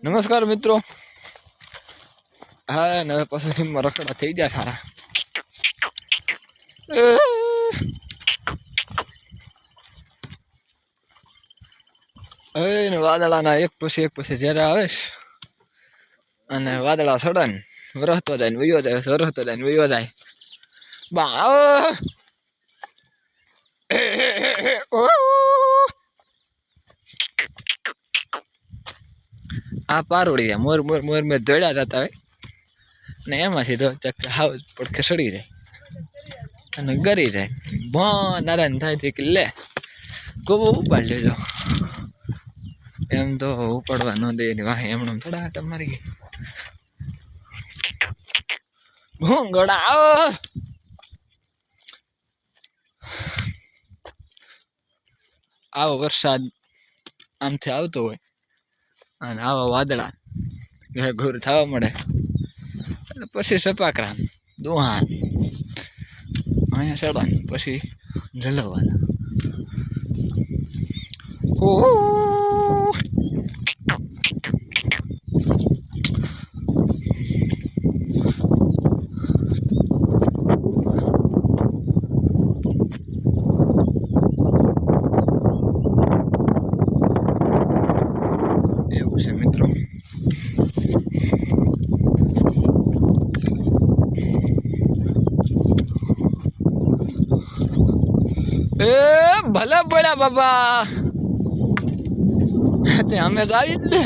નમસ્કાર મિત્રો. હા ને હવે પાછું રખડા થઈ ગયા સારા. હવે વાદળાના એક પછી જ્યારે આવે અને વાદળા સડન વરસતો જાય ને વયો જાય, વરસતો જાય ને વયો જાય. બા આ પારોડી મોર મોર મોર મેં દોડ્યા જતા હોય ને એમાંથી તો હાવ પડખે સડી જાય અને ગરી જાય. નારાયણ થાય છે કે લે ગોબો ઉપાડ લેજો. એમ તો ઉપાડવા ન દે ને વાહ એમણે થોડા આટા મારી ગઈ. ભોંગડા આવો વરસાદ આમથી આવતો હોય અને આવા વાદળા ઘર થવા મળે એટલે પછી સપાકરા દોહાન અહીંયા ચડવાનું પછી જલવવાના. એવું છે મિત્રો. એ ભલે બોલ્યા બાબા તે અમે તો આવી જ ને.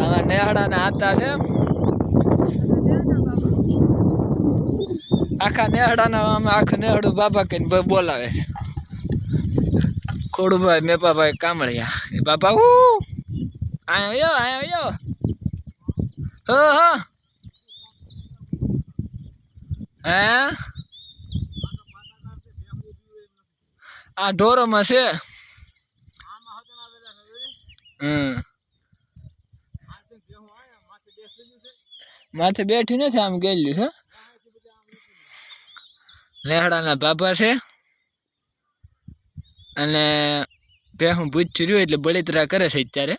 આવા નેહડા ના હાથા છે આખા નેહડા ના. અમે આખું નેહડું બાબા કહીને બોલાવે. ખોડુભાઈ મેપાભાઈ કામળિયા એ બાબા આયો આયો હે આ ઢોરોમાં છે. માથે બેઠી નથી, આમ ગયેલી છે. લેહડાના બાબા છે અને હું પૂછ્યું રહ્યું એટલે બળતરા કરે છે અત્યારે.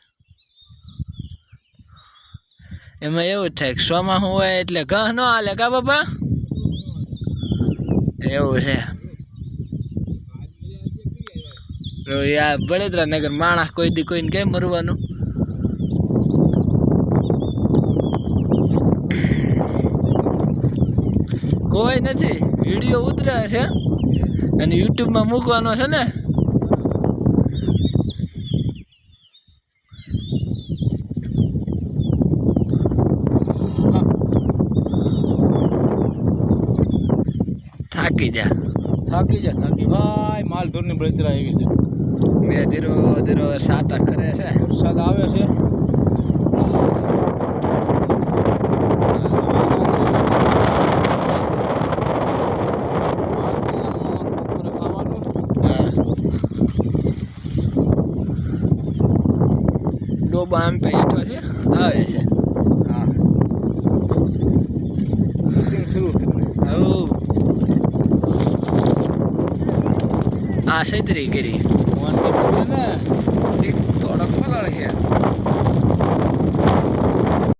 એમાં એવું જ થાય ચોમાસું હોય એટલે ઘ ન હાલે કા બાબા, એવું છે. યાર બળતરા નગર માણસ કોઈ દી કોઈને કેમ મરવાનું. કોઈ નથી. વિડીયો ઉતરે છે અને યુટ્યુબમાં મૂકવાનો છે ને. થાકી જા સાકી ભાઈ. માલ ઢોરની બળતરા એવી છે. બે ધીરો ધીરો સાટા કરે છે. વરસાદ આવે છે. ડોબા આમ પે હેઠો છે આવે છે. આ સૈતરી ગીરી થોડોક પલાળ છે.